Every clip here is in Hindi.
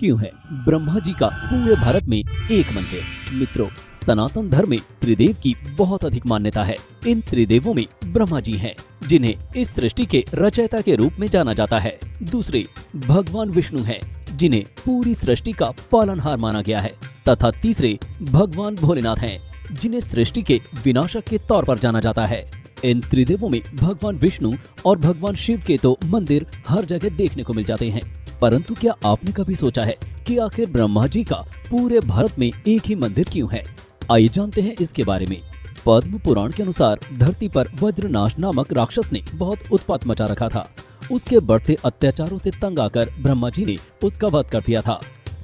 क्यों है ब्रह्मा जी का पूरे भारत में एक मंदिर? मित्रों, सनातन धर्म में त्रिदेव की बहुत अधिक मान्यता है। इन त्रिदेवों में ब्रह्मा जी हैं, जिन्हें इस सृष्टि के रचयिता के रूप में जाना जाता है। दूसरे भगवान विष्णु हैं, जिन्हें पूरी सृष्टि का पालनहार माना गया है। तथा तीसरे भगवान भोलेनाथ हैं, जिन्हें सृष्टि के विनाशक के तौर पर जाना जाता है। इन त्रिदेवों में भगवान विष्णु और भगवान शिव के तो मंदिर हर जगह देखने को मिल जाते हैं, परंतु क्या आपने कभी सोचा है कि आखिर ब्रह्मा जी का पूरे भारत में एक ही मंदिर क्यों है? आइए जानते हैं इसके बारे में। पद्म पुराण के अनुसार धरती पर वज्रनाश नामक राक्षस ने बहुत उत्पात मचा रखा था। उसके बढ़ते अत्याचारों से तंग आकर ब्रह्मा जी ने उसका वध कर दिया था,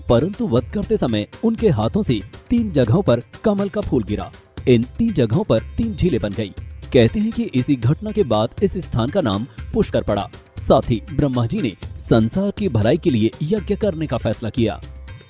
परंतु वध करते समय उनके हाथों से 3 जगहों पर कमल का फूल गिरा। इन 3 जगहों पर 3 झीलें बन गई। कहते हैं कि इसी घटना के बाद इस स्थान का नाम पुष्कर पड़ा। साथ ही ब्रह्मा जी ने संसार की भलाई के लिए यज्ञ करने का फैसला किया।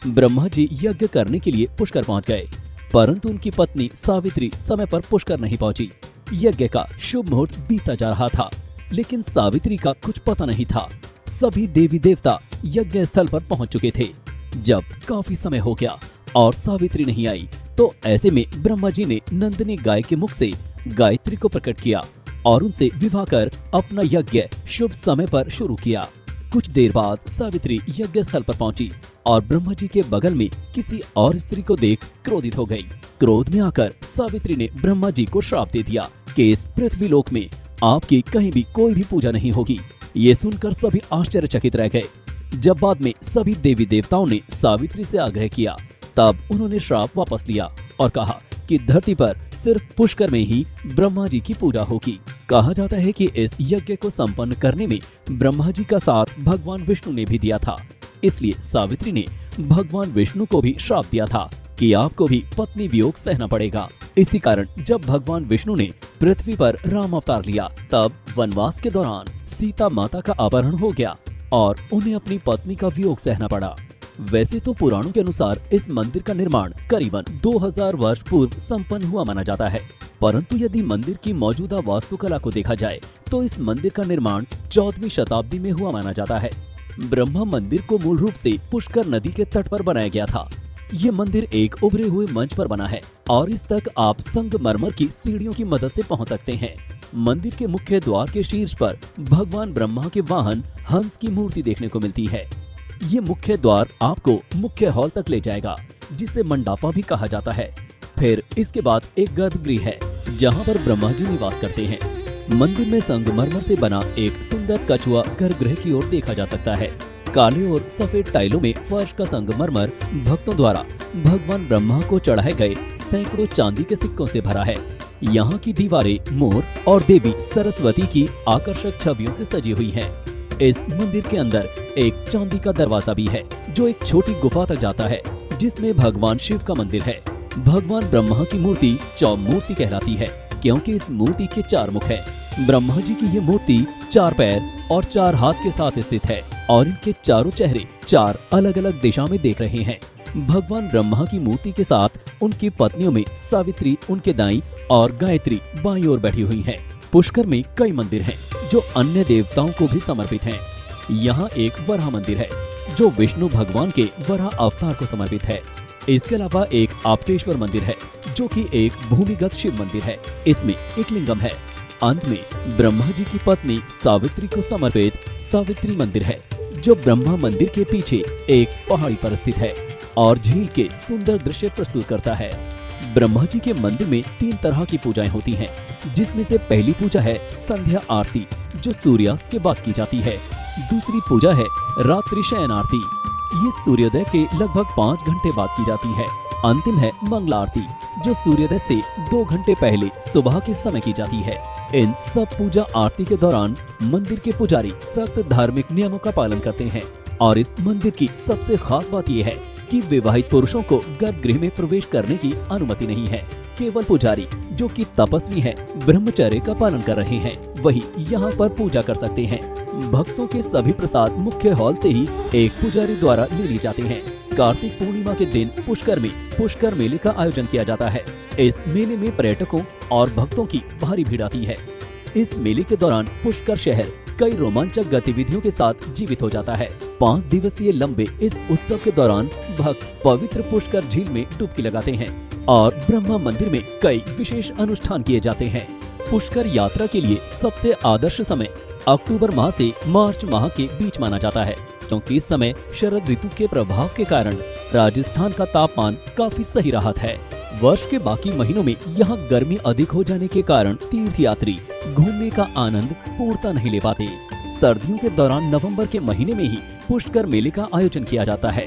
ब्रह्मा जी यज्ञ करने के लिए पुष्कर पहुंच गए, परंतु उनकी पत्नी सावित्री समय पर पुष्कर नहीं पहुंची। यज्ञ का शुभ मुहूर्त बीता जा रहा था, लेकिन सावित्री का कुछ पता नहीं था। सभी देवी देवता यज्ञ स्थल पर पहुंच चुके थे। जब काफी समय हो गया और सावित्री नहीं आई, तो ऐसे में ब्रह्मा जी ने नंदिनी गाय के मुख से गायत्री को प्रकट किया और उनसे विवाह कर अपना यज्ञ शुभ समय पर शुरू किया। कुछ देर बाद सावित्री यज्ञ स्थल पर पहुंची और ब्रह्मा जी के बगल में किसी और स्त्री को देख क्रोधित हो गई। क्रोध में आकर सावित्री ने ब्रह्मा जी को श्राप दे दिया कि इस पृथ्वी लोक में आपकी कहीं भी कोई भी पूजा नहीं होगी। ये सुनकर सभी आश्चर्यचकित रह गए। जब बाद में सभी देवी देवताओं ने सावित्री से आग्रह किया, तब उन्होंने श्राप वापस लिया और कहा कि धरती पर सिर्फ पुष्कर में ही ब्रह्मा जी की पूजा होगी। कहा जाता है कि इस यज्ञ को संपन्न करने में ब्रह्मा जी का साथ भगवान विष्णु ने भी दिया था। इसलिए सावित्री ने भगवान विष्णु को भी श्राप दिया था कि आपको भी पत्नी वियोग सहना पड़ेगा। इसी कारण जब भगवान विष्णु ने पृथ्वी पर राम अवतार लिया, तब वनवास के दौरान सीता माता का अपहरण हो गया और उन्हें अपनी पत्नी का वियोग सहना पड़ा। वैसे तो पुराणों के अनुसार इस मंदिर का निर्माण करीबन 2000 वर्ष पूर्व संपन्न हुआ माना जाता है, परंतु यदि मंदिर की मौजूदा वास्तुकला को देखा जाए तो इस मंदिर का निर्माण 14वीं शताब्दी में हुआ माना जाता है। ब्रह्मा मंदिर को मूल रूप से पुष्कर नदी के तट पर बनाया गया था। ये मंदिर एक उभरे हुए मंच पर बना है और इस तक आप संगमरमर की सीढ़ियों की मदद से पहुंच सकते हैं। मंदिर के मुख्य द्वार के शीर्ष पर भगवान ब्रह्मा के वाहन हंस की मूर्ति देखने को मिलती है। ये मुख्य द्वार आपको मुख्य हॉल तक ले जाएगा, जिसे मंडापा भी कहा जाता है। फिर इसके बाद एक गर्भगृह है, जहाँ पर ब्रह्मा जी निवास करते हैं। मंदिर में संगमरमर से बना एक सुंदर कछुआ गर्भगृह की ओर देखा जा सकता है। काले और सफेद टाइलों में फर्श का संगमरमर भक्तों द्वारा भगवान ब्रह्मा को चढ़ाए गए सैकड़ों चांदी के सिक्कों से भरा है। यहाँ की दीवारें मोर और देवी सरस्वती की आकर्षक छवियों से सजी हुई हैं। इस मंदिर के अंदर एक चांदी का दरवाजा भी है, जो एक छोटी गुफा तक जाता है, जिसमें भगवान शिव का मंदिर है। भगवान ब्रह्मा की मूर्ति चौमूर्ति कहलाती है, क्योंकि इस मूर्ति के 4 मुख है। ब्रह्मा जी की ये मूर्ति 4 पैर और 4 हाथ के साथ स्थित है और इनके चारों चेहरे 4 अलग अलग दिशा में देख रहे हैं। भगवान ब्रह्मा की मूर्ति के साथ उनकी पत्नियों में सावित्री उनके दाईं और गायत्री बाईं ओर बैठी हुई हैं। पुष्कर में कई मंदिर हैं, जो अन्य देवताओं को भी समर्पित हैं। यहाँ एक वराह मंदिर है, जो विष्णु भगवान के वराह अवतार को समर्पित है। इसके अलावा एक आपटेश्वर मंदिर है, जो कि एक भूमिगत शिव मंदिर है। इसमें एक लिंगम है। अंत में ब्रह्मा जी की पत्नी सावित्री को समर्पित सावित्री मंदिर है, जो ब्रह्मा मंदिर के पीछे एक पहाड़ी पर स्थित है और झील के सुंदर दृश्य प्रस्तुत करता है। ब्रह्मा जी के मंदिर में 3 तरह की पूजाएं होती हैं, जिसमें से पहली पूजा है संध्या आरती, जो सूर्यास्त के बाद की जाती है। दूसरी पूजा है रात्रि शयन आरती, ये सूर्योदय के लगभग 5 घंटे बाद की जाती है। अंतिम है मंगला आरती, जो सूर्योदय से 2 घंटे पहले सुबह के समय की जाती है। इन सब पूजा आरती के दौरान मंदिर के पुजारी सख्त धार्मिक नियमों का पालन करते हैं और इस मंदिर की सबसे खास बात यह है कि विवाहित पुरुषों को गर्भगृह में प्रवेश करने की अनुमति नहीं है। केवल पुजारी, जो कि तपस्वी हैं, ब्रह्मचर्य का पालन कर रहे हैं, वही यहाँ पर पूजा कर सकते हैं। भक्तों के सभी प्रसाद मुख्य हॉल से ही एक पुजारी द्वारा ले लिए जाते हैं। कार्तिक पूर्णिमा के दिन पुष्कर में पुष्कर मेले का आयोजन किया जाता है। इस मेले में पर्यटकों और भक्तों की भारी भीड़ आती है। इस मेले के दौरान पुष्कर शहर कई रोमांचक गतिविधियों के साथ जीवित हो जाता है। 5 दिवसीय लंबे इस उत्सव के दौरान भक्त पवित्र पुष्कर झील में डुबकी लगाते हैं और ब्रह्मा मंदिर में कई विशेष अनुष्ठान किए जाते हैं। पुष्कर यात्रा के लिए सबसे आदर्श समय अक्टूबर माह से मार्च माह के बीच माना जाता है, क्योंकि इस समय शरद ऋतु के प्रभाव के कारण राजस्थान का तापमान काफी सही राहत है। वर्ष के बाकी महीनों में यहाँ गर्मी अधिक हो जाने के कारण तीर्थयात्री घूमने का आनंद पूर्णतः नहीं ले पाते। सर्दियों के दौरान नवंबर के महीने में ही पुष्कर मेले का आयोजन किया जाता है।